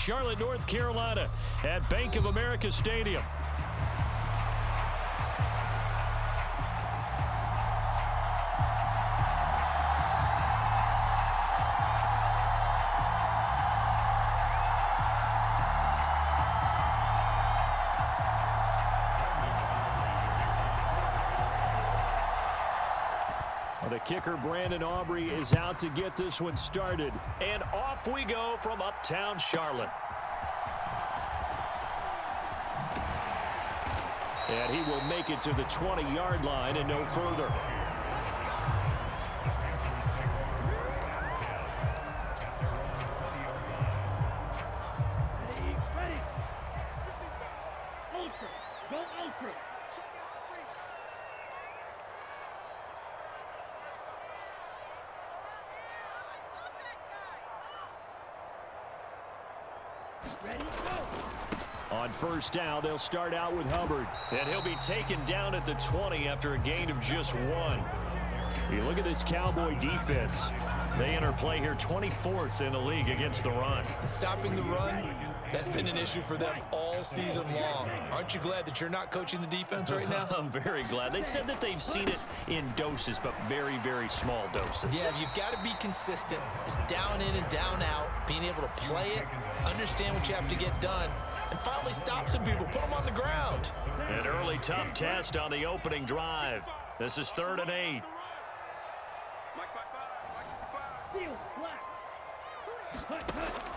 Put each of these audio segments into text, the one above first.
Charlotte, North Carolina at Bank of America Stadium. The kicker, Brandon Aubrey, is out to get this one started. And off we go from uptown Charlotte. And he will make it to the 20-yard line and no further. On first down, they'll start out with Hubbard. And he'll be taken down at the 20 after a gain of just 1. You look at this Cowboy defense. They enter play here 24th in the league against the run. Stopping the run, that's been an issue for them all season long. Aren't you glad that you're not coaching the defense right now? I'm very glad. They said that they've seen it in doses, but very, very small doses. Yeah, you've got to be consistent. It's down in and down out, being able to play it, understand what you have to get done, and finally stop some people, put them on the ground. An early tough test on the opening drive. This is 3rd and 8.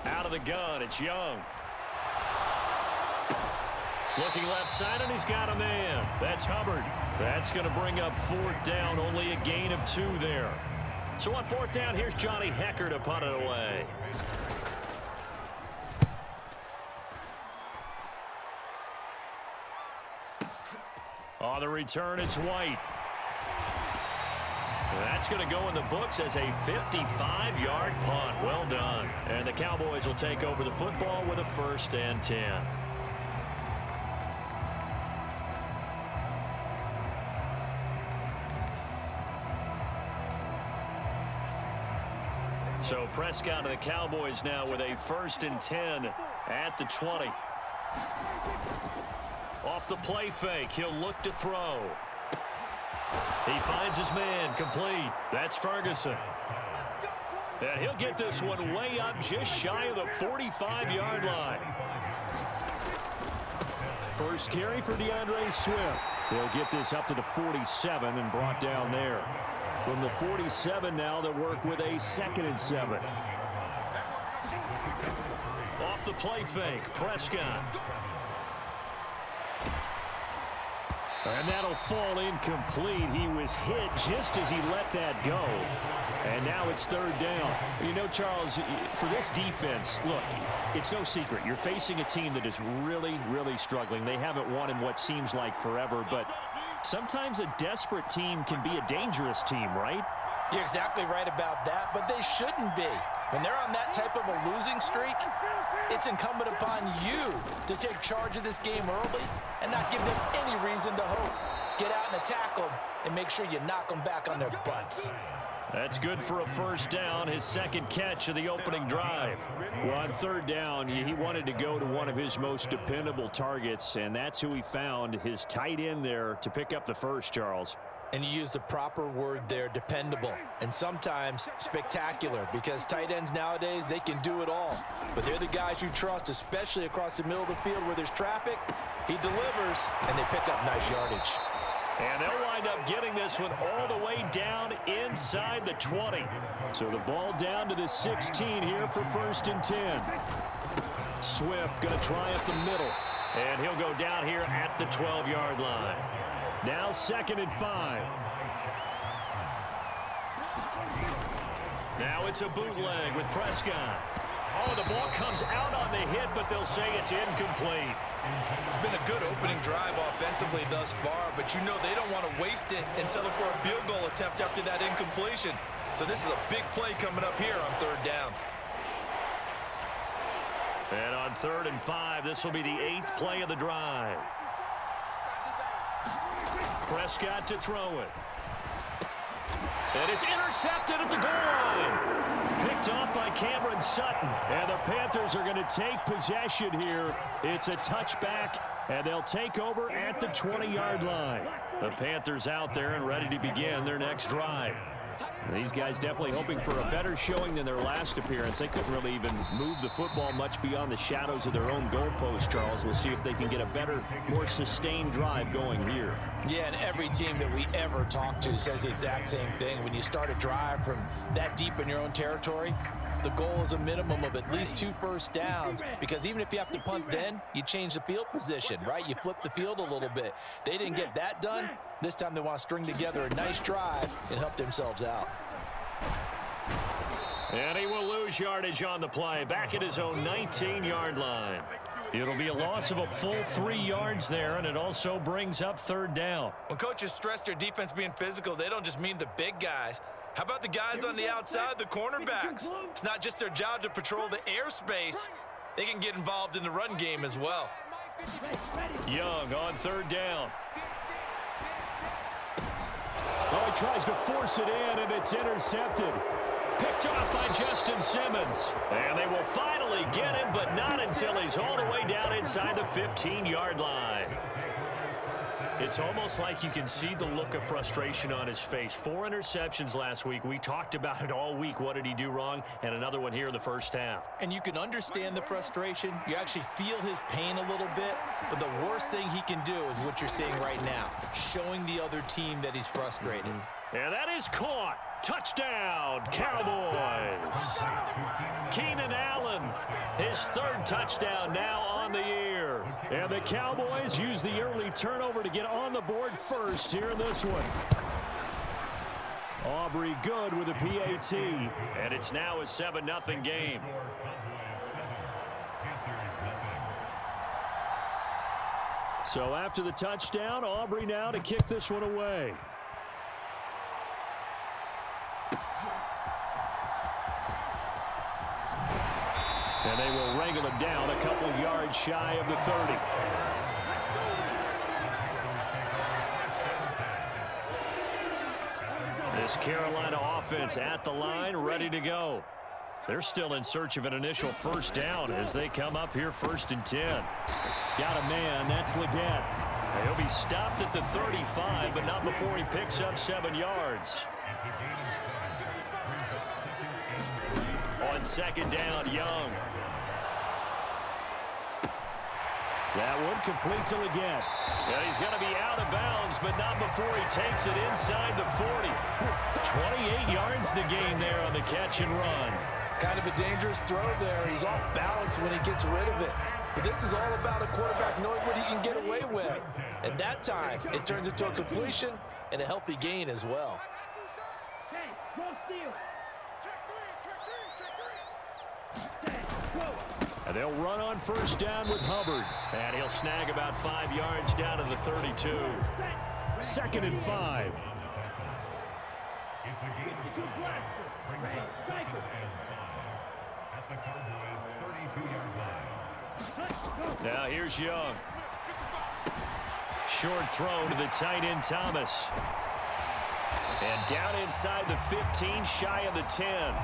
Out of the gun, it's Young. Looking left side, and he's got a man. That's Hubbard. That's going to bring up 4th down, only a gain of 2 there. So on 4th down, here's Johnny Hecker to punt it away. On the return, it's White. That's going to go in the books as a 55-yard punt. Well done. And the Cowboys will take over the football with a 1st and 10. So Prescott and the Cowboys now with a 1st and 10 at the 20. Off the play fake, he'll look to throw. He finds his man, complete. That's Ferguson. And he'll get this one way up just shy of the 45-yard line. First carry for DeAndre Swift. He'll get this up to the 47 and brought down there. From the 47 now, they'll work with a 2nd and 7. Off the play fake, Prescott. And that'll fall incomplete. He was hit just as he let that go. And now it's 3rd down. You know, Charles, for this defense, look, it's no secret. You're facing a team that is really, really struggling. They haven't won in what seems like forever, but sometimes a desperate team can be a dangerous team, right? You're exactly right about that, but they shouldn't be. When they're on that type of a losing streak, it's incumbent upon you to take charge of this game early and not give them any reason to hope. Get out and attack them and make sure you knock them back on their butts. That's good for a 1st down, his 2nd catch of the opening drive. Well, on 3rd down, he wanted to go to one of his most dependable targets, and that's who he found, his tight end there, to pick up the first, Charles. And you use the proper word there, dependable, and sometimes spectacular, because tight ends nowadays, they can do it all. But they're the guys you trust, especially across the middle of the field where there's traffic. He delivers, and they pick up nice yardage. And they'll wind up getting this one all the way down inside the 20. So the ball down to the 16 here for 1st and 10. Swift going to try up the middle. And he'll go down here at the 12-yard line. Now 2nd and 5. Now it's a bootleg with Prescott. Oh, the ball comes out on the hit, but they'll say it's incomplete. It's been a good opening drive offensively thus far, but you know they don't want to waste it and settle for a field goal attempt after that incompletion. So this is a big play coming up here on 3rd down. And on 3rd and 5, this will be the 8th play of the drive. Prescott to throw it. And it's intercepted at the goal line. Picked picked off by Cameron Sutton. And the Panthers are going to take possession here. It's a touchback, and they'll take over at the 20-yard line. The Panthers out there and ready to begin their next drive. These guys definitely hoping for a better showing than their last appearance. They couldn't really even move the football much beyond the shadows of their own goalpost, Charles. We'll see if they can get a better, more sustained drive going here. Yeah, and every team that we ever talk to says the exact same thing. When you start a drive from that deep in your own territory, the goal is a minimum of at least 2 first downs, because even if you have to punt then, you change the field position, right? You flip the field a little bit. They didn't get that done. This time they want to string together a nice drive and help themselves out. And he will lose yardage on the play, back at his own 19-yard line. It'll be a loss of a full 3 yards there, and it also brings up 3rd down. When coaches stress their defense being physical, they don't just mean the big guys. How about the guys on the outside, the cornerbacks? It's not just their job to patrol the airspace. They can get involved in the run game as well. Young on 3rd down. Oh, he tries to force it in, and it's intercepted. Picked off by Justin Simmons. And they will finally get him, but not until he's all the way down inside the 15-yard line. It's almost like you can see the look of frustration on his face. 4 interceptions last week. We talked about it all week. What did he do wrong? And another one here in the first half. And you can understand the frustration. You actually feel his pain a little bit. But the worst thing he can do is what you're seeing right now, showing the other team that he's frustrated. And that is caught. Touchdown, Cowboys. Keenan Allen, his 3rd touchdown now on the year. And the Cowboys use the early turnover to get on the board first here in this one. Aubrey good with a PAT. And it's now a 7-0 game. So after the touchdown, Aubrey now to kick this one away. And they will wrangle it down a couple yards shy of the 30. This Carolina offense at the line, ready to go. They're still in search of an initial first down as they come up here 1st and 10. Got a man, that's Leggett. He'll be stopped at the 35, but not before he picks up 7 yards. On 2nd down, Young. That one complete to Leggett. And he's going to be out of bounds, but not before he takes it inside the 40. 28 yards the gain there on the catch and run. Kind of a dangerous throw there. He's off balance when he gets rid of it. But this is all about a quarterback knowing what he can get away with. And that time, it turns into a completion and a healthy gain as well. And they'll run on 1st down with Hubbard. And he'll snag about 5 yards down to the 32. 2nd and 5. Now here's Young. Short throw to the tight end Thomas. And down inside the 15, shy of the 10.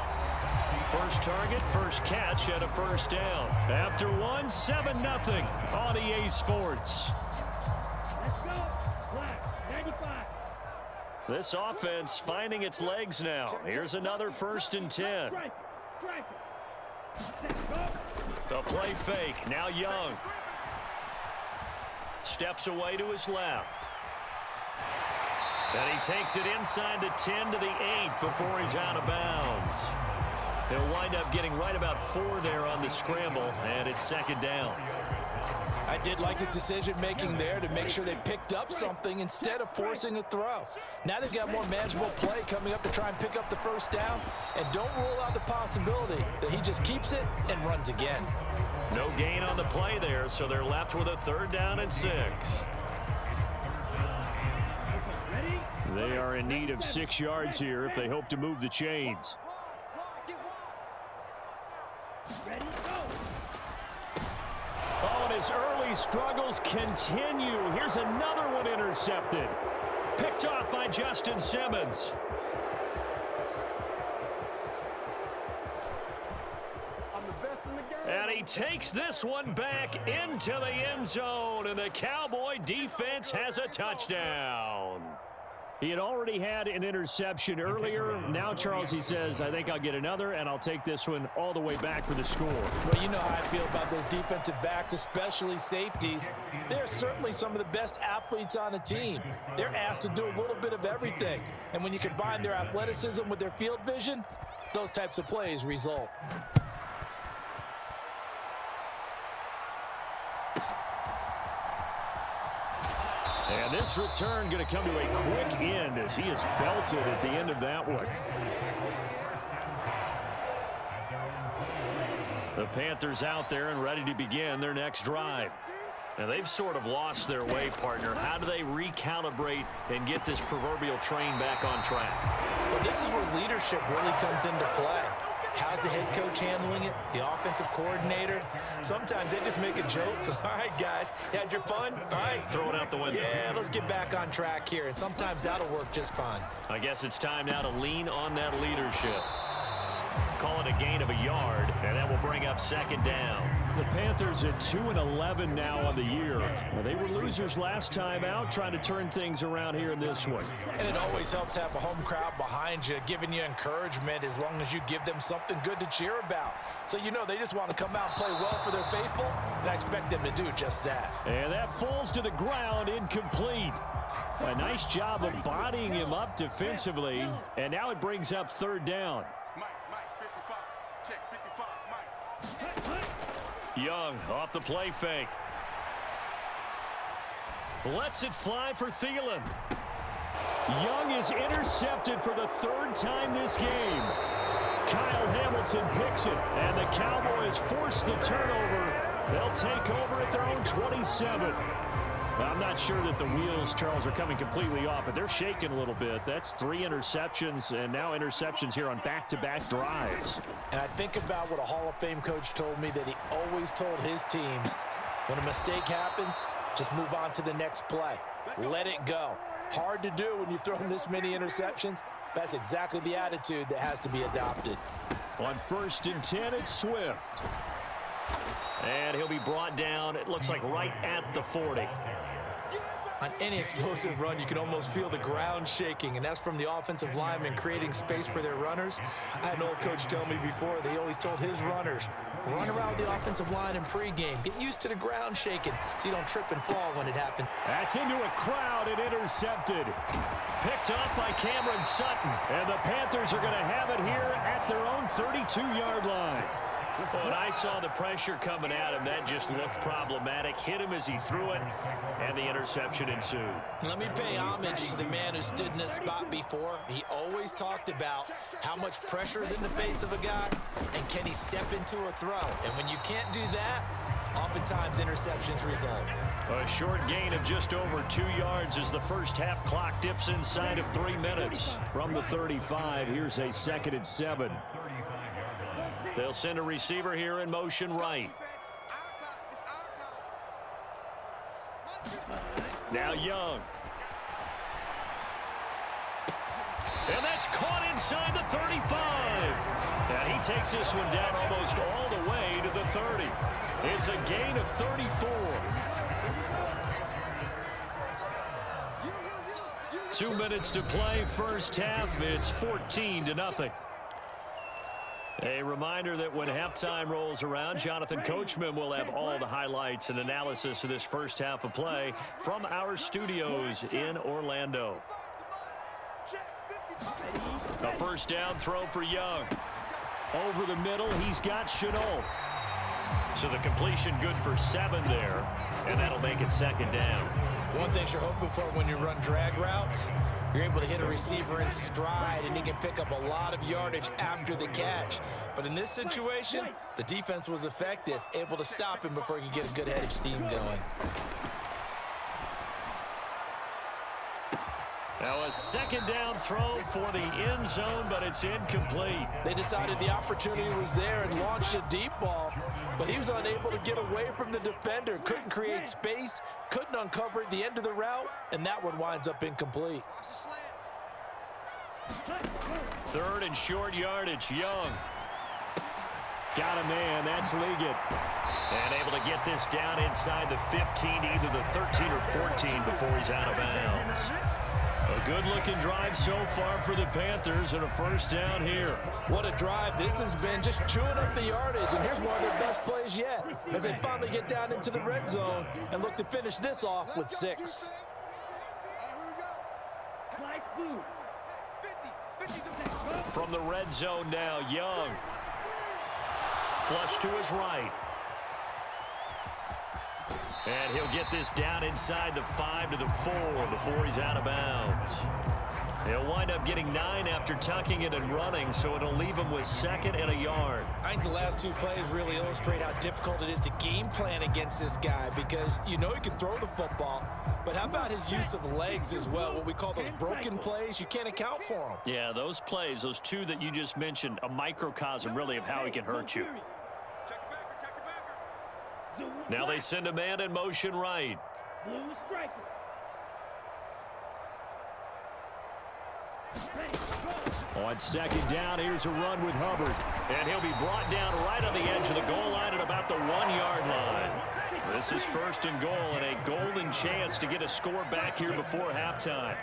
First target, first catch, and a 1st down. After one, 7-0 on EA Sports. This offense finding its legs now. Here's another 1st and 10. The play fake. Now Young. Steps away to his left. And he takes it inside the 10 to the 8 before he's out of bounds. He'll wind up getting right about 4 there on the scramble, and it's 2nd down. I did like his decision-making there to make sure they picked up something instead of forcing a throw. Now they've got more manageable play coming up to try and pick up the 1st down, and don't rule out the possibility that he just keeps it and runs again. No gain on the play there, so they're left with a 3rd down and 6. They are in need of 6 yards here if they hope to move the chains. Oh, and his early struggles continue. Here's another one intercepted. Picked off by Justin Simmons. takes this one back into the end zone, and the Cowboy defense has a touchdown. He had already had an interception earlier. Now, Charles, he says, I think I'll get another, and I'll take this one all the way back for the score. Well, you know how I feel about those defensive backs, especially safeties. They're certainly some of the best athletes on the team. They're asked to do a little bit of everything. And when you combine their athleticism with their field vision, those types of plays result. And this return going to come to a quick end as he is belted at the end of that one. The Panthers out there and ready to begin their next drive. Now, they've sort of lost their way, partner. How do they recalibrate and get this proverbial train back on track? Well, this is where leadership really comes into play. How's the head coach handling it? The offensive coordinator? Sometimes they just make a joke. All right, guys, you had your fun? All right. Throw it out the window. Yeah, let's get back on track here. And sometimes that'll work just fine. I guess it's time now to lean on that leadership. Call it a gain of a yard, and that will bring up second down. The Panthers at 2-11 now on the year. Well, they were losers last time out, trying to turn things around here in this one. And it always helps to have a home crowd behind you, giving you encouragement as long as you give them something good to cheer about. So you know they just want to come out and play well for their faithful, and I expect them to do just that. And that falls to the ground, incomplete. A nice job of bodying him up defensively, and now it brings up third down. Young off the play fake. Lets it fly for Thielen. Young is intercepted for the third time this game. Kyle Hamilton picks it, and the Cowboys force the turnover. They'll take over at their own 27. I'm not sure that the wheels, Charles, are coming completely off, but they're shaking a little bit. That's 3 interceptions, and now interceptions here on back-to-back drives. And I think about what a Hall of Fame coach told me, that he always told his teams, when a mistake happens, just move on to the next play. Let it go. Hard to do when you've thrown this many interceptions. That's exactly the attitude that has to be adopted. On 1st and 10, it's Swift. And he'll be brought down, it looks like right at the 40. On any explosive run, you can almost feel the ground shaking, and that's from the offensive linemen creating space for their runners. I had an old coach tell me before, they always told his runners, run around the offensive line in pregame. Get used to the ground shaking so you don't trip and fall when it happens. That's into a crowd and intercepted. Picked up by Cameron Sutton, and the Panthers are going to have it here at their own 32-yard line. When I saw the pressure coming at him, that just looked problematic. Hit him as he threw it, and the interception ensued. Let me pay homage to the man who stood in this spot before. He always talked about how much pressure is in the face of a guy, and can he step into a throw. And when you can't do that, oftentimes interceptions result. A short gain of just over 2 yards as the first half clock dips inside of 3 minutes. From the 35, here's a 2nd and 7. They'll send a receiver here in motion right. Now Young. And that's caught inside the 35. And he takes this one down almost all the way to the 30. It's a gain of 34. 2 minutes to play, first half. It's 14-0. A reminder that when halftime rolls around, Jonathan Coachman will have all the highlights and analysis of this first half of play from our studios in Orlando. A first down throw for Young. Over the middle, he's got Chenault. So the completion good for 7 there, and that'll make it 2nd down. One thing you're hoping for when you run drag routes, you're able to hit a receiver in stride, and he can pick up a lot of yardage after the catch. But in this situation, the defense was effective, able to stop him before he could get a good head of steam going. Now a 2nd down throw for the end zone, but it's incomplete. They decided the opportunity was there and launched a deep ball, but he was unable to get away from the defender, couldn't create space, couldn't uncover at the end of the route, and that one winds up incomplete. 3rd and short yardage, Young. Got a man, that's Liggett. And able to get this down inside the 15 to either the 13 or 14 before he's out of bounds. A good-looking drive so far for the Panthers and a first down here. What a drive this has been, just chewing up the yardage. And here's one of their best plays yet as they finally get down into the red zone and look to finish this off with 6. From the red zone now, Young. Flush to his right. And he'll get this down inside the 5 to the 4 before he's out of bounds. He'll wind up getting 9 after tucking it and running, so it'll leave him with 2nd and a yard. I think the last 2 plays really illustrate how difficult it is to game plan against this guy because you know he can throw the football, but how about his use of legs as well, what we call those broken plays? You can't account for them. Yeah, those plays, those 2 that you just mentioned, a microcosm really of how he can hurt you. Now they send a man in motion right. On 2nd down, here's a run with Hubbard. And he'll be brought down right on the edge of the goal line at about the 1-yard line. This is 1st and goal and a golden chance to get a score back here before halftime.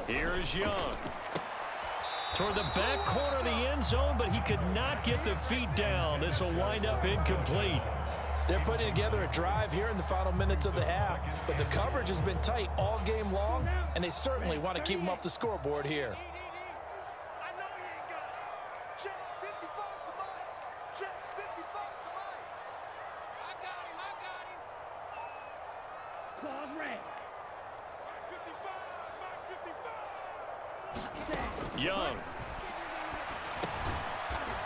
Here's Young. Toward the back corner of the end zone, but he could not get the feet down. This will wind up incomplete. They're putting together a drive here in the final minutes of the half, but the coverage has been tight all game long, and they certainly want to keep them up the scoreboard here. Young.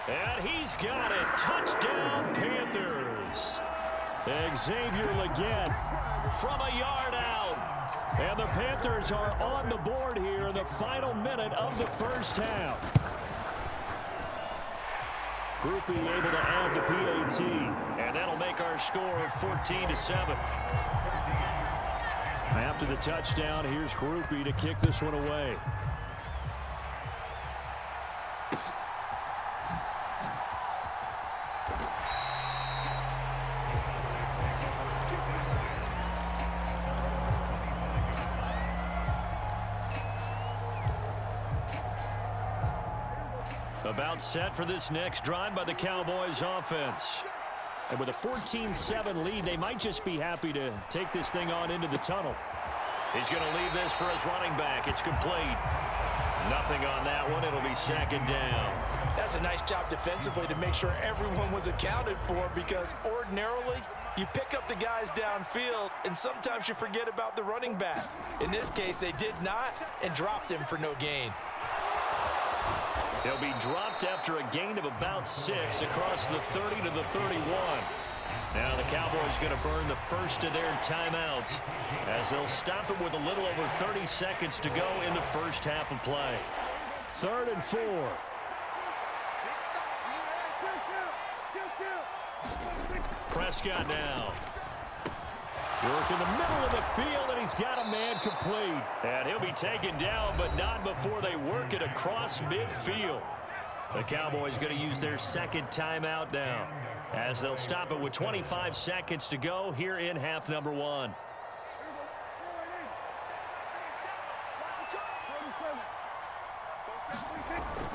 And he's got it. Touchdown, Panthers. Xavier Legette from a yard out. And the Panthers are on the board here in the final minute of the first half. Groupie able to add the PAT. And that'll make our score 14-7. After the touchdown, here's Groupie to kick this one away. About set for this next drive by the Cowboys offense. And with a 14-7 lead, they might just be happy to take this thing on into the tunnel. He's going to leave this for his running back. It's complete. Nothing on that one. It'll be 2nd down. That's a nice job defensively to make sure everyone was accounted for because ordinarily you pick up the guys downfield and sometimes you forget about the running back. In this case, they did not and dropped him for no gain. He'll be dropped after a gain of about 6 across the 30 to the 31. Now the Cowboys going to burn the first of their timeouts as they'll stop it with a little over 30 seconds to go in the first half of play. 3rd and 4. Prescott now. Work in the middle of the field, and he's got a man complete. And he'll be taken down, but not before they work it across midfield. The Cowboys going to use their 2nd timeout now as they'll stop it with 25 seconds to go here in half number 1.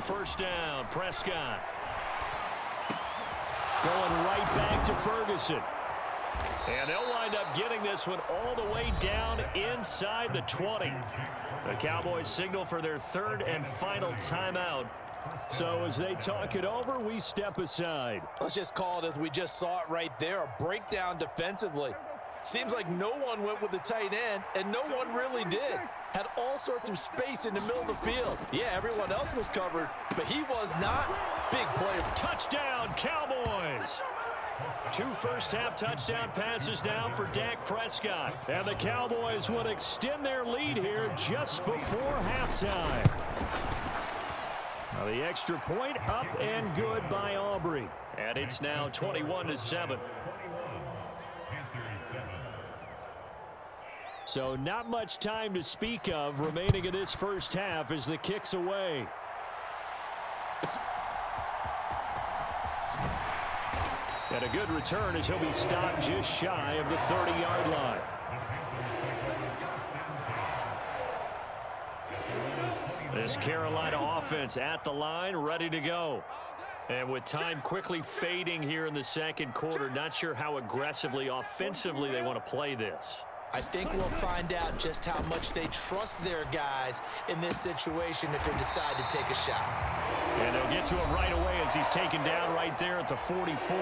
First down, Prescott. Going right back to Ferguson. And they'll wind up getting this one all the way down inside the 20. The Cowboys signal for their 3rd and final timeout. So as they talk it over, we step aside. Let's just call it as we just saw it right there, a breakdown defensively. Seems like no one went with the tight end, and no one really did. Had all sorts of space in the middle of the field. Yeah, everyone else was covered, but he was not. Big play. Touchdown, Cowboys! 2 first-half touchdown passes now for Dak Prescott. And the Cowboys would extend their lead here just before halftime. Now the extra point up and good by Aubrey. And it's now 21-7. So not much time to speak of remaining in this first half as the kick's away. And a good return as he'll be stopped just shy of the 30-yard line. This Carolina offense at the line, ready to go. And with time quickly fading here in the second quarter, not sure how aggressively, offensively they want to play this. I think we'll find out just how much they trust their guys in this situation if they decide to take a shot. And they'll get to him right away as he's taken down right there at the 44.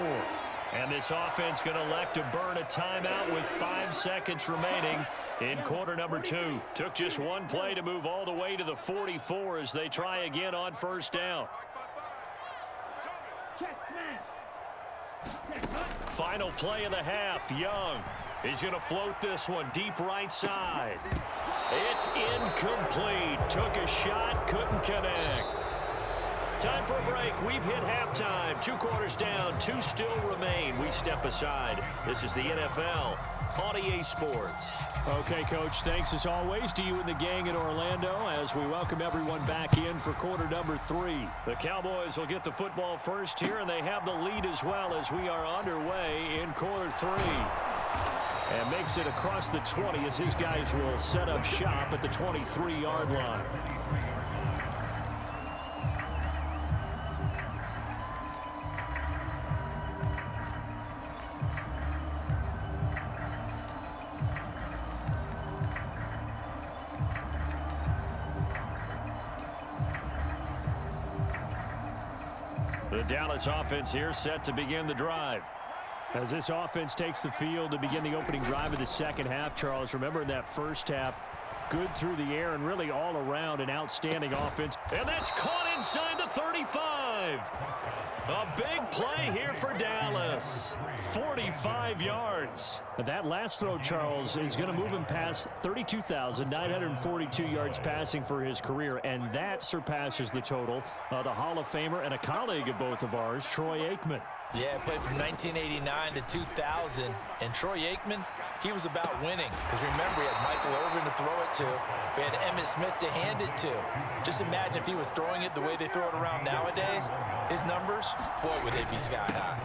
And this offense going to elect to burn a timeout with 5 seconds remaining in quarter number 2. Took just one play to move all the way to the 44 as they try again on first down. Final play of the half. Young. He's going to float this one deep right side. It's incomplete. Took a shot, couldn't connect. Time for a break. We've hit halftime. 2 quarters down, 2 still remain. We step aside. This is the NFL on EA Sports. Okay, Coach, thanks as always to you and the gang in Orlando as we welcome everyone back in for quarter number 3. The Cowboys will get the football first here, and they have the lead as well as we are underway in quarter 3. And makes it across the 20 as his guys will set up shop at the 23-yard line. The Dallas offense here set to begin the drive. As this offense takes the field to begin the opening drive of the second half, Charles, remember in that first half, good through the air and really all around an outstanding offense. And that's caught inside the 35. A big play here for Dallas. 45 yards. That last throw, Charles, is going to move him past 32,942 yards passing for his career, and that surpasses the total of the Hall of Famer and a colleague of both of ours, Troy Aikman. Yeah, played from 1989 to 2000, and Troy Aikman, he was about winning. Because remember, he had Michael Irvin to throw it to. We had Emmitt Smith to hand it to. Just imagine if he was throwing it the way they throw it around nowadays. His numbers, boy, would they be sky high.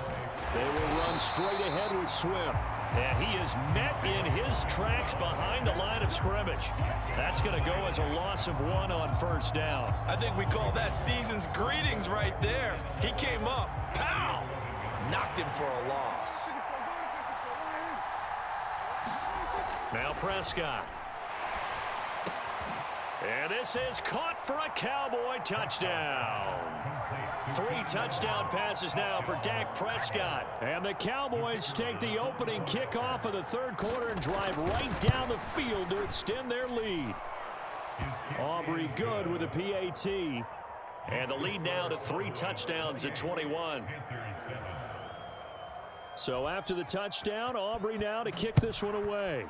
They will run straight ahead with Swift. And he is met in his tracks behind the line of scrimmage. That's going to go as a loss of 1 on first down. I think we call that season's greetings right there. He came up, pow! Knocked him for a loss. Now Prescott. And this is caught for a Cowboy touchdown. 3 touchdown passes now for Dak Prescott. And the Cowboys take the opening kickoff of the third quarter and drive right down the field to extend their lead. Aubrey good with a PAT. And the lead now to 3 touchdowns at 21. So after the touchdown, Aubrey now to kick this one away.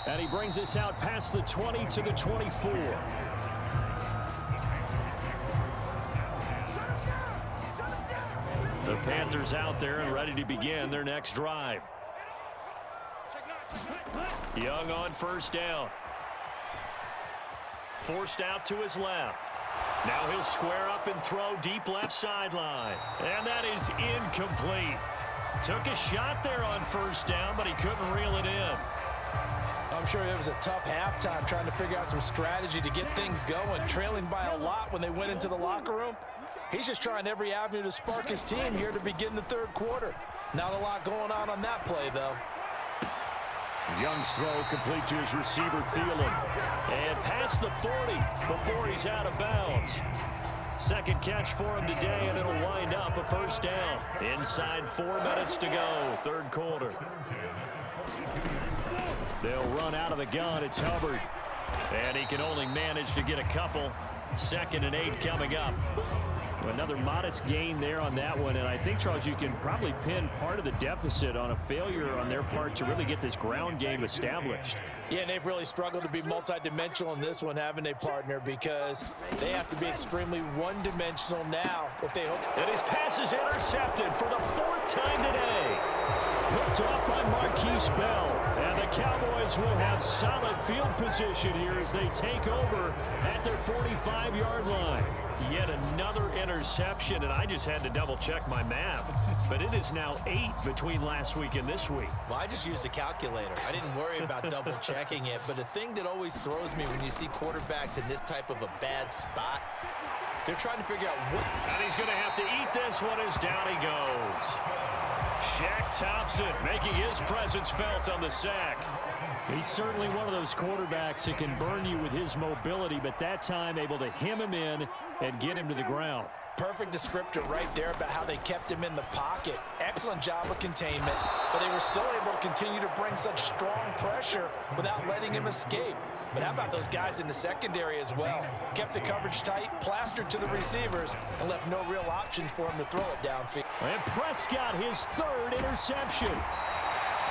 And he brings us out past the 20 to the 24. The Panthers out there and ready to begin their next drive. Young on first down. Forced out to his left. Now he'll square up and throw deep left sideline. And that is incomplete. Took a shot there on first down, but he couldn't reel it in. I'm sure it was a tough halftime trying to figure out some strategy to get things going, trailing by a lot when they went into the locker room. He's just trying every avenue to spark his team here to begin the third quarter. Not a lot going on that play, though. Young's throw complete to his receiver, Thielen. And past the 40 before he's out of bounds. Second catch for him today, and it'll wind up a first down. Inside 4 minutes to go, third quarter. They'll run out of the gun. It's Hubbard. And he can only manage to get a couple. 2nd and 8 coming up. Another modest gain there on that one, and I think, Charles, you can probably pin part of the deficit on a failure on their part to really get this ground game established. Yeah, and they've really struggled to be multidimensional in this one, haven't they, partner? Because they have to be extremely one-dimensional now if they hope. And his pass is intercepted for the 4th time today. Picked off by Marquise Bell. And the Cowboys will have solid field position here as they take over at their 45-yard line. Yet another interception, and I just had to double-check my math. But it is now 8 between last week and this week. Well, I just used a calculator. I didn't worry about double-checking it. But the thing that always throws me when you see quarterbacks in this type of a bad spot, they're trying to figure out what. And he's going to have to eat this one as down he goes. Shaq Thompson making his presence felt on the sack. He's certainly one of those quarterbacks that can burn you with his mobility, but that time able to hem him in and get him to the ground. Perfect descriptor right there about how they kept him in the pocket. Excellent job of containment, but they were still able to continue to bring such strong pressure without letting him escape. But how about those guys in the secondary as well? Kept the coverage tight, plastered to the receivers, and left no real options for him to throw it downfield. And Prescott, his 3rd interception.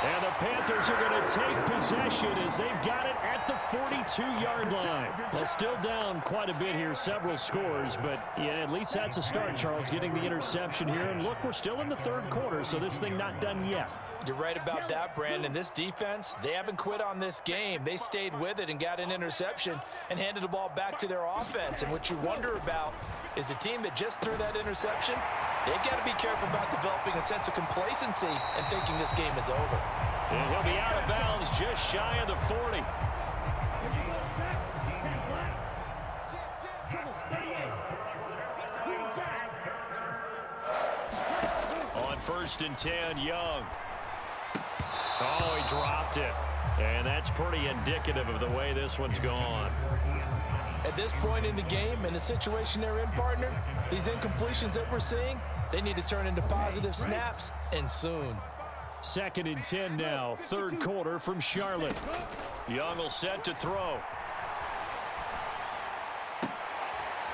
And the Panthers are going to take possession as they've got it at the 42-yard line. Well, still down quite a bit here, several scores, but yeah, at least that's a start, Charles, getting the interception here. And look, we're still in the 3rd quarter, so this thing not done yet. You're right about that, Brandon. This defense, they haven't quit on this game. They stayed with it and got an interception and handed the ball back to their offense. And what you wonder about is the team that just threw that interception, they've got to be careful about developing a sense of complacency and thinking this game is over. And he'll be out of bounds just shy of the 40. On 1st and 10, Young. Oh, he dropped it. And that's pretty indicative of the way this one's gone. At this point in the game and the situation they're in, partner, these incompletions that we're seeing, they need to turn into positive snaps, and soon. 2nd and 10 now, 3rd quarter from Charlotte. Young will set to throw.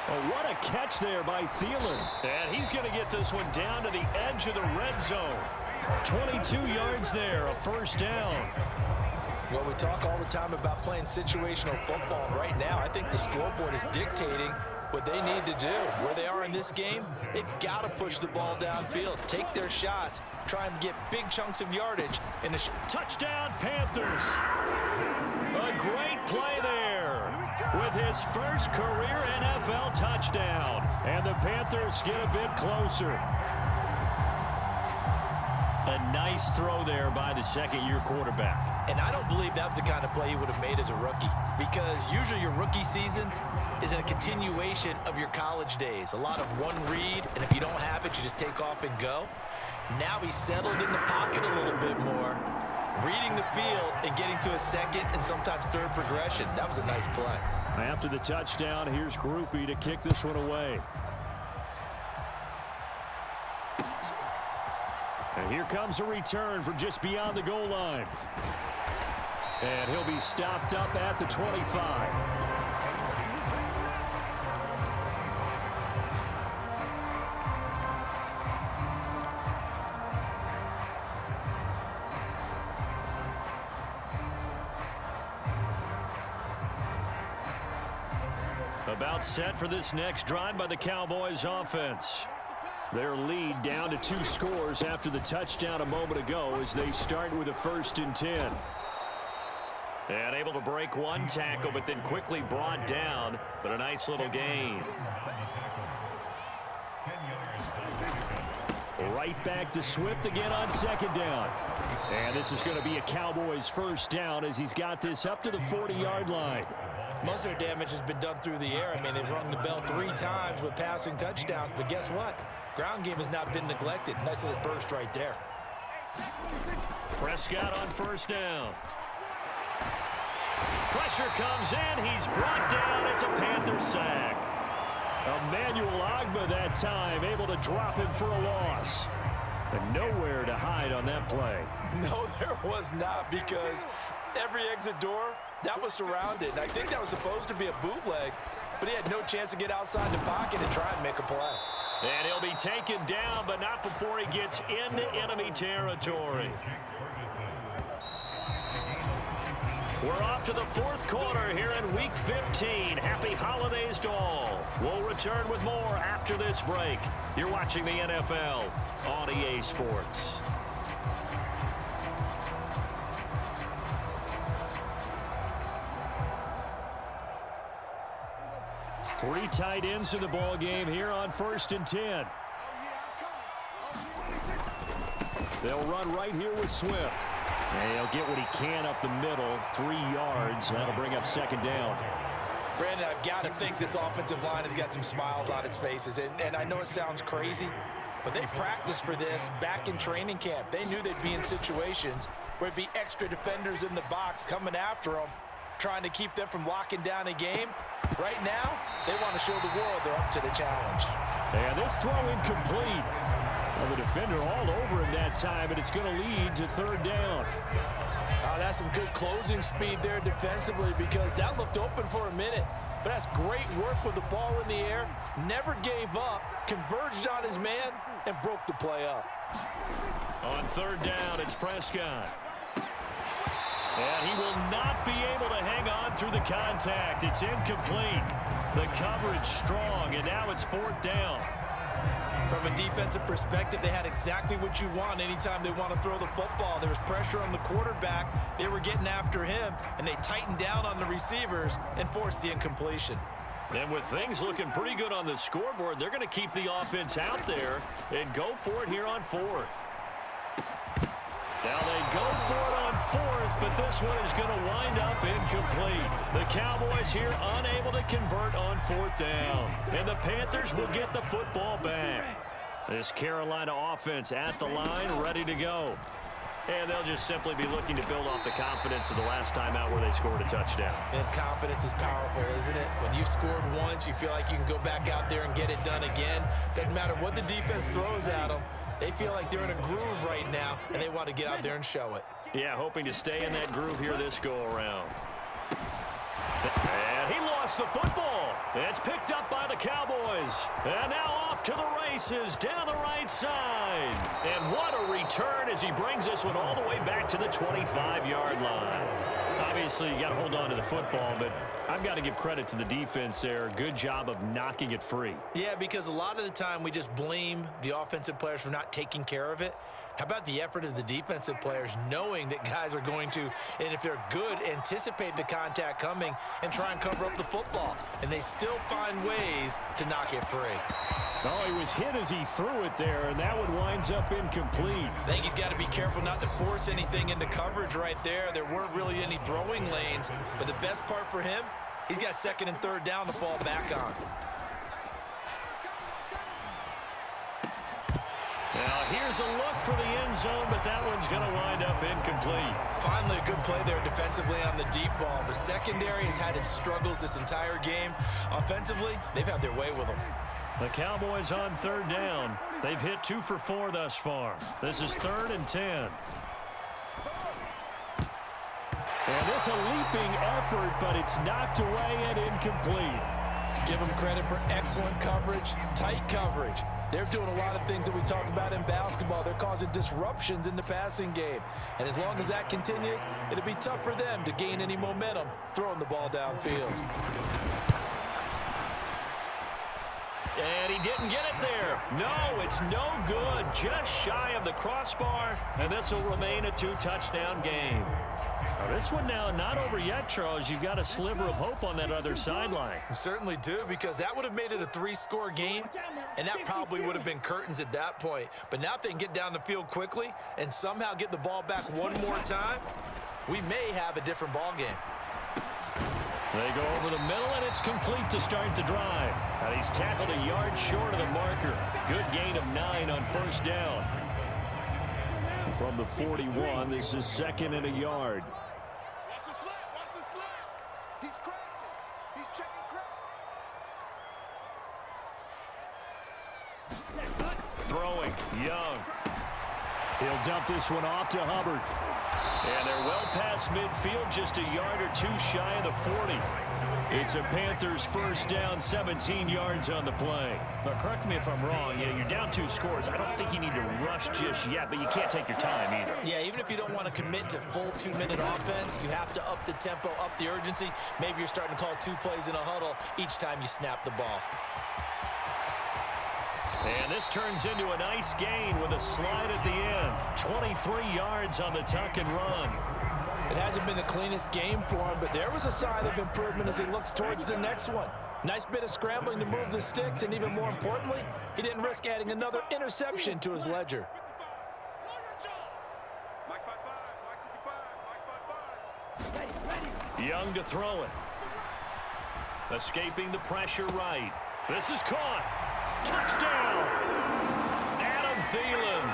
Oh, what a catch there by Thielen. And he's going to get this one down to the edge of the red zone. 22 yards there, a 1st down. Well, we talk all the time about playing situational football, and right now I think the scoreboard is dictating what they need to do. Where they are in this game, they've got to push the ball downfield, take their shots, try and get big chunks of yardage. And touchdown, Panthers. A great play there with his 1st career NFL touchdown. And the Panthers get a bit closer. A nice throw there by the 2nd-year quarterback. And I don't believe that was the kind of play he would have made as a rookie, because usually your rookie season is a continuation of your college days. A lot of one read, and if you don't have it, you just take off and go. Now he's settled in the pocket a little bit more, reading the field and getting to a 2nd and sometimes 3rd progression. That was a nice play. After the touchdown, here's Groupie to kick this one away. And here comes a return from just beyond the goal line. And he'll be stopped up at the 25. About set for this next drive by the Cowboys offense. Their lead down to 2 scores after the touchdown a moment ago as they start with a 1st and 10. And able to break one tackle, but then quickly brought down, but a nice little gain. Right back to Swift again on 2nd down. And this is going to be a Cowboys 1st down as he's got this up to the 40-yard line. Most of their damage has been done through the air. I mean, they've rung the bell 3 times with passing touchdowns, but guess what? Ground game has not been neglected. Nice little burst right there. Prescott on 1st down. Pressure comes in. He's brought down. It's a Panther sack. Emmanuel Ogbah that time able to drop him for a loss. And nowhere to hide on that play. No, there was not, because every exit door, that was surrounded. And I think that was supposed to be a bootleg. but he had no chance to get outside the pocket and try and make a play. And he'll be taken down, but not before he gets into enemy territory. We're off to the fourth quarter here in Week 15. Happy holidays to all. We'll return with more after this break. You're watching the NFL on EA Sports. Three tight ends in the ball game here on 1st and 10. They'll run right here with Swift. And he'll get what he can up the middle, 3 yards. That'll bring up 2nd down. Brandon, I've got to think this offensive line has got some smiles on its faces. And I know it sounds crazy, but they practiced for this back in training camp. They knew they'd be in situations where it'd be extra defenders in the box coming after them, trying to keep them from locking down a game. Right now, they want to show the world they're up to the challenge. And this throw incomplete. Well, the defender all over him that time, and it's going to lead to 3rd down. That's some good closing speed there defensively, because that looked open for a minute. But that's great work with the ball in the air. Never gave up, converged on his man, and broke the play up. On 3rd down, it's Prescott. And he will not be able to hang on through the contact. It's incomplete. The coverage strong, and now it's 4th down. From a defensive perspective, they had exactly what you want anytime they want to throw the football. There was pressure on the quarterback. They were getting after him, and they tightened down on the receivers and forced the incompletion. And with things looking pretty good on the scoreboard, they're going to keep the offense out there and go for it here on 4th. Now they go for it on 4th, but this one is going to wind up incomplete. The Cowboys here unable to convert on 4th down. And the Panthers will get the football back. This Carolina offense at the line, ready to go. And they'll just simply be looking to build off the confidence of the last time out where they scored a touchdown. And confidence is powerful, isn't it? When you've scored once, you feel like you can go back out there and get it done again. Doesn't matter what the defense throws at them. They feel like they're in a groove right now, and they want to get out there and show it. Yeah, hoping to stay in that groove here this go-around. And he lost the football. It's picked up by the Cowboys. And now off to the races down the right side. And what a return as he brings this one all the way back to the 25-yard line. Obviously, you got to hold on to the football, but I've got to give credit to the defense there. Good job of knocking it free. Yeah, because a lot of the time we just blame the offensive players for not taking care of it. How about the effort of the defensive players knowing that guys are going to, and if they're good, anticipate the contact coming and try and cover up the football. And they still find ways to knock it free. Oh, he was hit as he threw it there, and that one winds up incomplete. I think he's got to be careful not to force anything into coverage right there. There weren't really any throwing lanes, but the best part for him, he's got 2nd and 3rd down to fall back on. Now, here's a look for the end zone, but that one's going to wind up incomplete. Finally, a good play there defensively on the deep ball. The secondary has had its struggles this entire game. Offensively, they've had their way with them. The Cowboys on 3rd down. They've hit 2 for 4 thus far. This is 3rd and 10. And this a leaping effort, but it's knocked away and incomplete. Give them credit for excellent coverage, tight coverage. They're doing a lot of things that we talk about in basketball. They're causing disruptions in the passing game. And as long as that continues, it'll be tough for them to gain any momentum throwing the ball downfield. And he didn't get it there. No, it's no good. Just shy of the crossbar. And this will remain a 2-touchdown game. Now this one now not over yet, Charles. You've got a sliver of hope on that other sideline. You certainly do, because that would have made it a 3-score game, and that probably would have been curtains at that point. But now if they can get down the field quickly and somehow get the ball back one more time, we may have a different ball game. They go over the middle, and it's complete to start the drive. And he's tackled a yard short of the marker. Good gain of 9 on 1st down. From the 41, this is 2nd and a yard. Watch the slip. Watch the slip. He's crashing. He's checking crash. Throwing, Young. He'll dump this one off to Hubbard. And they're well past midfield, just a yard or two shy of the 40. It's a Panthers first down, 17 yards on the play. But correct me if I'm wrong, you're down 2 scores. I don't think you need to rush just yet, but you can't take your time either. Yeah, even if you don't want to commit to full 2-minute offense, you have to up the tempo, up the urgency. Maybe you're starting to call 2 plays in a huddle each time you snap the ball. And this turns into a nice gain with a slide at the end. 23 yards on the tuck and run. It hasn't been the cleanest game for him, but there was a sign of improvement as he looks towards the next one. Nice bit of scrambling to move the sticks, and even more importantly, he didn't risk adding another interception to his ledger. Young to throw it. Escaping the pressure right. This is caught. Touchdown! Adam Thielen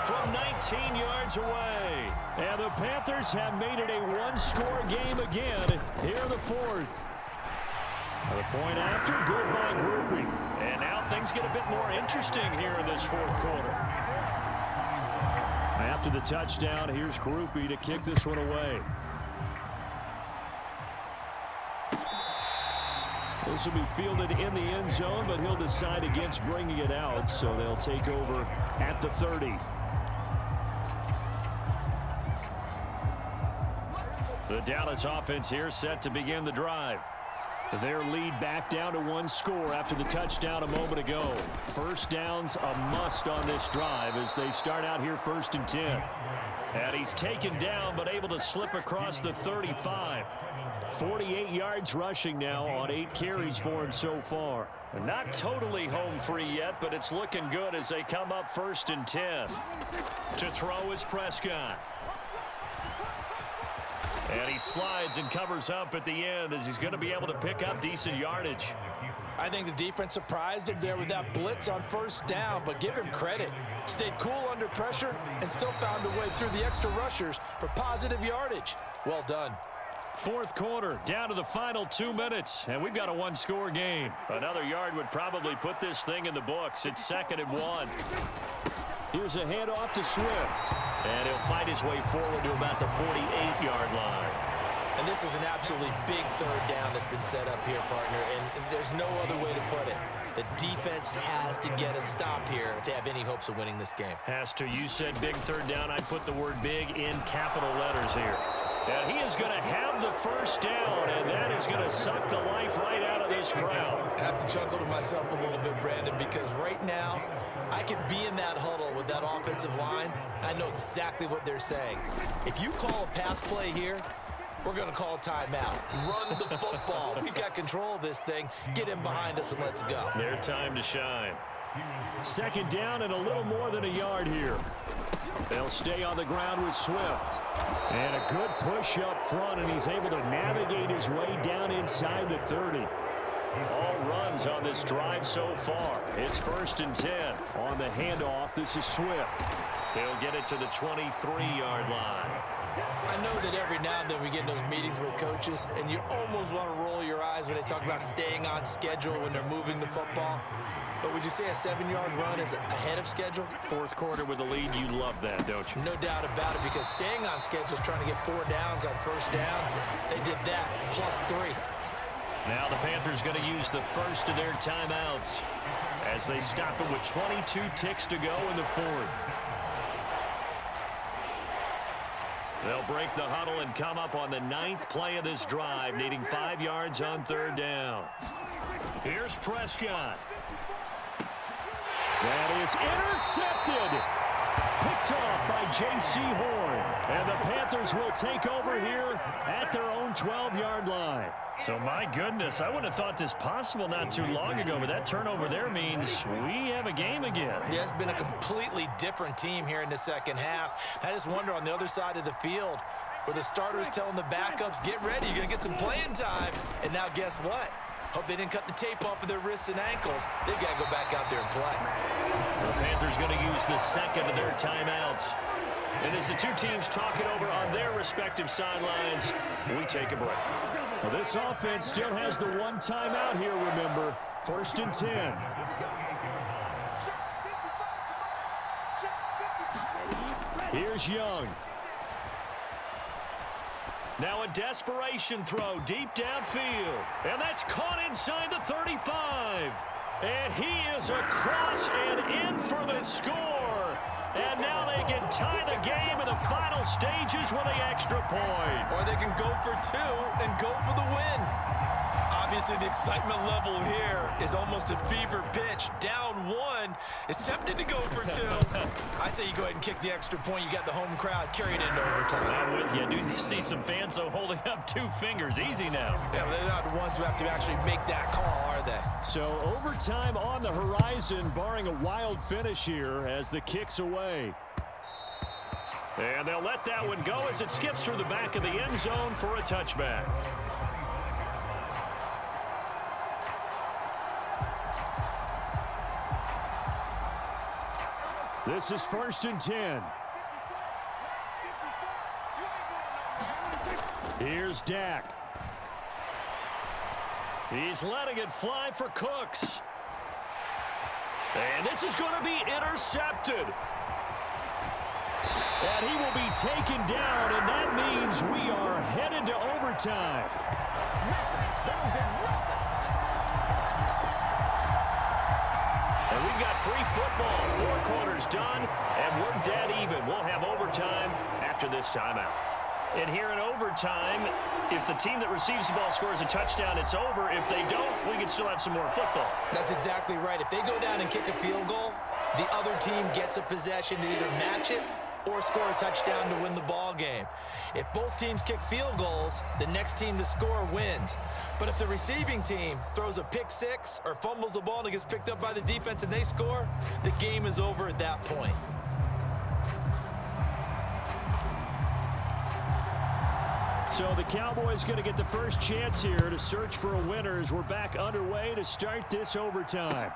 from 19 yards away. And the Panthers have made it a one-score game again here in the fourth. The point after, good by grouping. And now things get a bit more interesting here in this fourth quarter. After the touchdown, here's Groupie to kick this one away. This will be fielded in the end zone, but he'll decide against bringing it out, so they'll take over at the 30. The Dallas offense here set to begin the drive. Their lead back down to 1 score after the touchdown a moment ago. First down's a must on this drive as they start out here 1st and 10. And he's taken down but able to slip across the 35. 48 yards rushing now on 8 carries for him so far. Not totally home free yet, but it's looking good as they come up 1st and 10. To throw is Prescott. And he slides and covers up at the end as he's going to be able to pick up decent yardage. I think the defense surprised him there with that blitz on 1st down, but give him credit. Stayed cool under pressure and still found a way through the extra rushers for positive yardage. Well done. Fourth quarter, down to the final 2 minutes, and we've got a one-score game. Another yard would probably put this thing in the books. It's 2nd and 1. Here's a handoff to Swift. And he'll fight his way forward to about the 48-yard line. And this is an absolutely big 3rd down that's been set up here, partner, and there's no other way to put it. The defense has to get a stop here if they have any hopes of winning this game. Has to. You said big 3rd down. I put the word big in capital letters here. And he is going to have the 1st down, and that is going to suck the life right out of this crowd. I have to chuckle to myself a little bit, Brandon, because right now I could be in that huddle with that offensive line. I know exactly what they're saying. If you call a pass play here, we're going to call a timeout. Run the football. We got control of this thing. Get in behind us and let's go. Their time to shine. 2nd down and a little more than a yard here. They'll stay on the ground with Swift. And a good push up front, and he's able to navigate his way down inside the 30. All runs on this drive so far. It's 1st and 10. On the handoff, this is Swift. They'll get it to the 23-yard line. I know that every now and then we get in those meetings with coaches, and you almost want to roll your eyes when they talk about staying on schedule when they're moving the football. But would you say a 7-yard run is ahead of schedule? Fourth quarter with the lead, you love that, don't you? No doubt about it, because staying on schedule is trying to get 4 downs on 1st down. They did that, +3. Now the Panthers going to use the first of their timeouts as they stop it with 22 ticks to go in the 4th. They'll break the huddle and come up on the 9th play of this drive, needing 5 yards on 3rd down. Here's Prescott. That is intercepted. Picked off by J.C. Horn. And the Panthers will take over here at their own 12-yard line. So, my goodness, I wouldn't have thought this possible not too long ago, but that turnover there means we have a game again. Yeah, it's been a completely different team here in the 2nd half. I just wonder on the other side of the field where the starters telling the backups, get ready, you're going to get some playing time. And now guess what? Hope they didn't cut the tape off of their wrists and ankles. They've got to go back out there and play. The Panthers going to use the 2nd of their timeouts. And as the two teams talk it over on their respective sidelines, we take a break. Well, this offense still has the 1 timeout here, remember. 1st and 10. Here's Young. Now a desperation throw deep downfield. And that's caught inside the 35. And he is across and in for the score. And now they can tie the game in the final stages with an extra point. Or they can go for two and go for the win. Obviously, the excitement level here is almost a fever pitch. Down one. It's tempted to go for two. I say you go ahead and kick the extra point. You got the home crowd. Carry it into overtime. I'm with you. Do you see some fans, though, holding up 2 fingers? Easy now. Yeah, but they're not the ones who have to actually make that call, are they? So overtime on the horizon, barring a wild finish here as the kick's away. And they'll let that one go as it skips through the back of the end zone for a touchback. This is 1st and 10. Here's Dak. He's letting it fly for Cooks. And this is going to be intercepted. And he will be taken down, and that means we are headed to overtime. And we've got free football. 4 quarters done, and we're dead even. We'll have overtime after this timeout. And here in overtime, if the team that receives the ball scores a touchdown, it's over. If they don't, we can still have some more football. That's exactly right. If they go down and kick a field goal, the other team gets a possession to either match it or score a touchdown to win the ball game. If both teams kick field goals, the next team to score wins. But if the receiving team throws a pick six or fumbles the ball and it gets picked up by the defense and they score, the game is over at that point. So the Cowboys going to get the first chance here to search for a winner as we're back underway to start this overtime.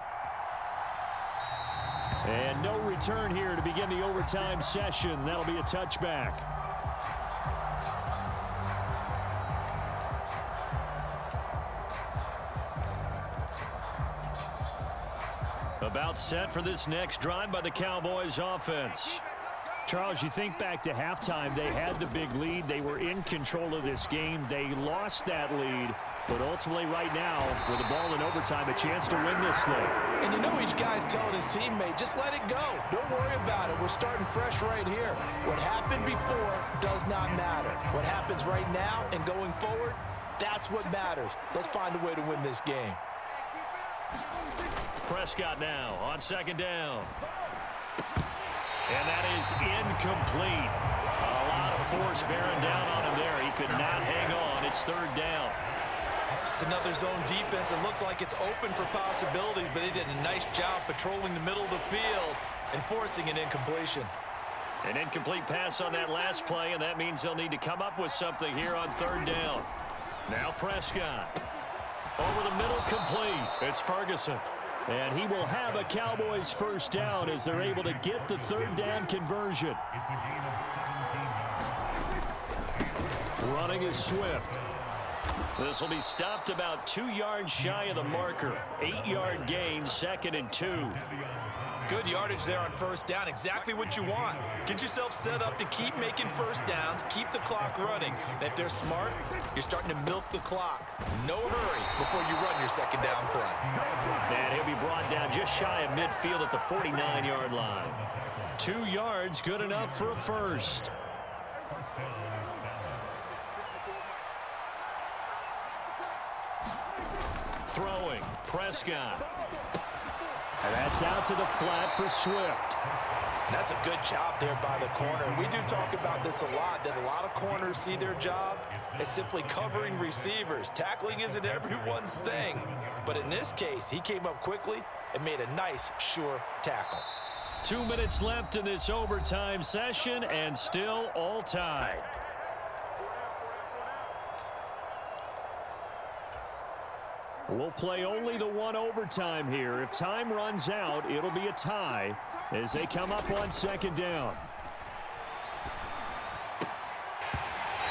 And no return here to begin the overtime session. That'll be a touchback. About set for this next drive by the Cowboys offense. Charles, you think back to halftime, they had the big lead. They were in control of this game. They lost that lead. But ultimately right now, with the ball in overtime, a chance to win this thing. And you know each guy's telling his teammate, just let it go. Don't worry about it. We're starting fresh right here. What happened before does not matter. What happens right now and going forward, that's what matters. Let's find a way to win this game. Prescott now on 2nd down. And that is incomplete. A lot of force bearing down on him there. He could not hang on. It's 3rd down. It's another zone defense. It looks like it's open for possibilities, but they did a nice job patrolling the middle of the field and forcing an incompletion. An incomplete pass on that last play, and that means they'll need to come up with something here on 3rd down. Now Prescott. Over the middle, complete. It's Ferguson. And he will have a Cowboys first down as they're able to get the 3rd down conversion. Running is Swift. This will be stopped about 2 yards shy of the marker. 8-yard gain, 2nd and 2. Good yardage there on 1st down. Exactly what you want. Get yourself set up to keep making first downs, keep the clock running. And if they're smart, you're starting to milk the clock. No hurry before you run your 2nd down play. And he'll be brought down just shy of midfield at the 49-yard line. 2 yards, good enough for a first. Throwing, Prescott. And that's out to the flat for Swift. That's a good job there by the corner. We do talk about this a lot, that a lot of corners see their job as simply covering receivers. Tackling isn't everyone's thing. But in this case, he came up quickly and made a nice, sure tackle. 2 minutes left in this overtime session, and still all tied. We'll play only the one overtime here. If time runs out, it'll be a tie as they come up on 2nd down.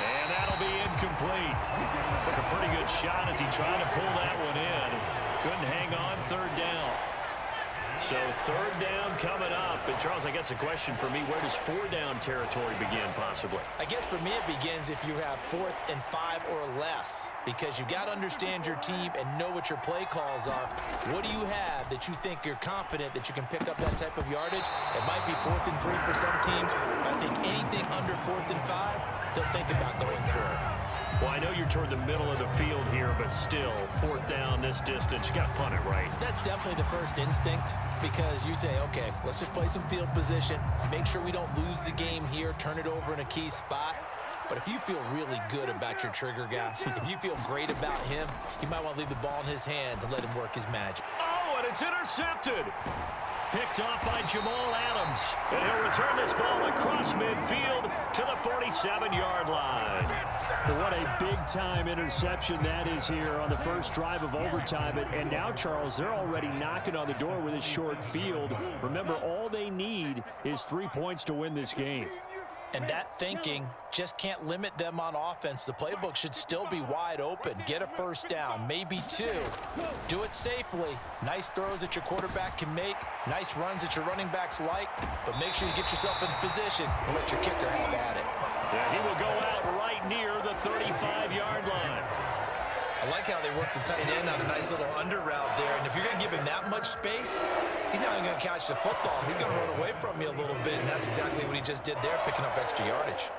And that'll be incomplete. Took a pretty good shot as he tried to pull that one in. Couldn't hang on 3rd down. So third down coming up. And, Charles, I guess the question for me, where does four down territory begin possibly? I guess for me it begins if you have 4th and 5 or less, because you got to understand your team and know what your play calls are. What do you have that you think you're confident that you can pick up that type of yardage? It might be 4th and 3 for some teams, but I think anything under 4th and 5, they'll think about going for it. Well, I know you're toward the middle of the field here, but still, fourth down this distance, you got to punt it, right? That's definitely the first instinct, because you say, okay, let's just play some field position, make sure we don't lose the game here, turn it over in a key spot. But if you feel really good about your trigger guy, if you feel great about him, you might want to leave the ball in his hands and let him work his magic. Oh, and it's intercepted. Picked off by Jamal Adams. And he'll return this ball across midfield to the 47-yard line. What a big-time interception that is here on the first drive of overtime. And now, Charles, they're already knocking on the door with a short field. Remember, all they need is 3 points to win this game. And that thinking just can't limit them on offense. The playbook should still be wide open. Get a first down, maybe 2. Do it safely. Nice throws that your quarterback can make. Nice runs that your running backs like. But make sure you get yourself in position and let your kicker have at it. Yeah, he will go out right near the 35-yard line. I like how they work the tight end on a nice little under route there. And if you're going to give him that much space, he's not even going to catch the football. He's going to run away from you a little bit, and that's exactly what he just did there, picking up extra yardage.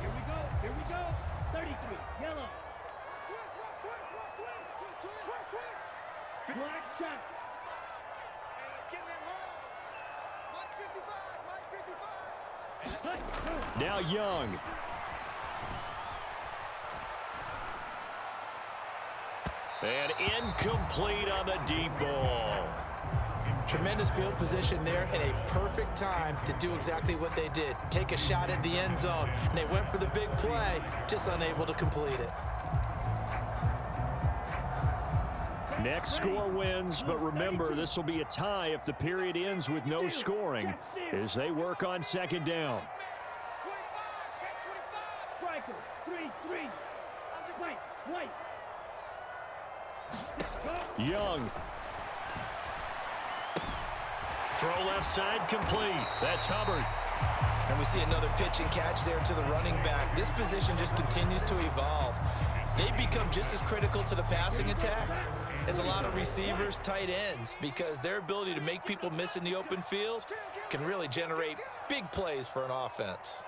Here we go. 33, yellow. Black shot. And it's getting it wrong. Mike 55, Mike 55. Now Young. And incomplete on the deep ball. Tremendous field position there and a perfect time to do exactly what they did. Take a shot at the end zone. And they went for the big play, just unable to complete it. Next score wins, but remember, this will be a tie if the period ends with no scoring as they work on second down. 25, Striker, 3-3. White. Young. Throw left side complete. That's Hubbard. And we see another pitch and catch there to the running back. This position just continues to evolve. They become just as critical to the passing attack as a lot of receivers, tight ends, because their ability to make people miss in the open field can really generate big plays for an offense.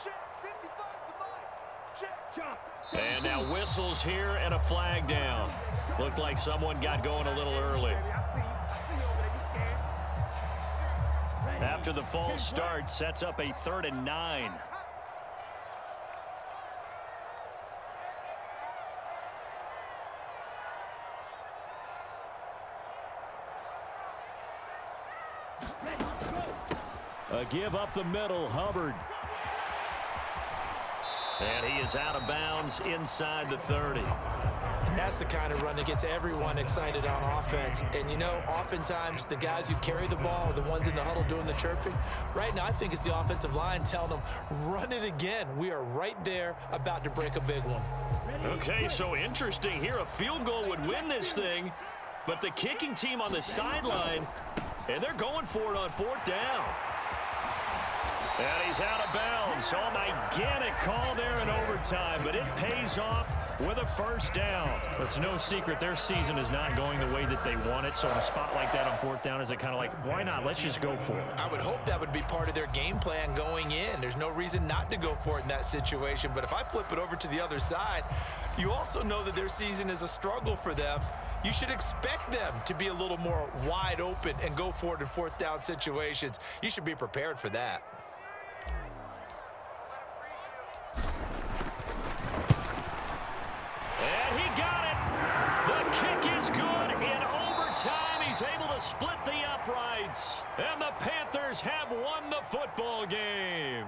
check, 55 to Mike, check. And now whistles here and a flag down. Looked like someone got going a little early. After the false start, sets up a 3rd and 9. A give up the middle, Hubbard. And he is out of bounds inside the 30. And that's the kind of run that gets everyone excited on offense. And, you know, oftentimes the guys who carry the ball are the ones in the huddle doing the chirping. Right now, I think it's the offensive line telling them, run it again. We are right there about to break a big one. Okay, so interesting here. A field goal would win this thing, but the kicking team on the sideline, and they're going for it on 4th down. And he's out of bounds. So a gigantic call there in overtime, but it pays off with a first down. It's no secret their season is not going the way that they want it. So in a spot like that on 4th down, is it kind of like, why not? Let's just go for it. I would hope that would be part of their game plan going in. There's no reason not to go for it in that situation. But if I flip it over to the other side, you also know that their season is a struggle for them. You should expect them to be a little more wide open and go for it in 4th down situations. You should be prepared for that. And he got it. The kick is good in overtime. He's able to split the uprights. And the Panthers have won the football game.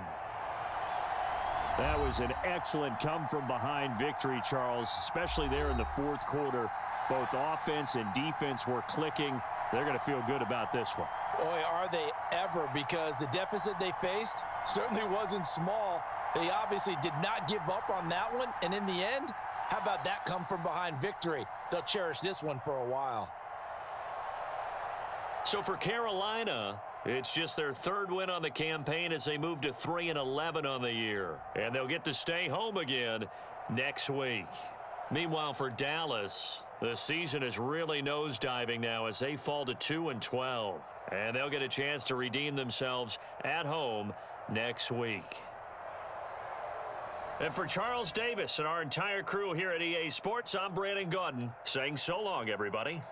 That was an excellent come-from-behind victory, Charles, especially there in the 4th quarter. Both offense and defense were clicking. They're going to feel good about this one. Boy, are they ever, because the deficit they faced certainly wasn't small. They obviously did not give up on that one, and in the end, how about that come from behind victory? They'll cherish this one for a while. So for Carolina, it's just their third win on the campaign as they move to 3-11 on the year. And they'll get to stay home again next week. Meanwhile, for Dallas, the season is really nosediving now as they fall to 2-12. And they'll get a chance to redeem themselves at home next week. And for Charles Davis and our entire crew here at EA Sports, I'm Brandon Gaudin saying so long, everybody.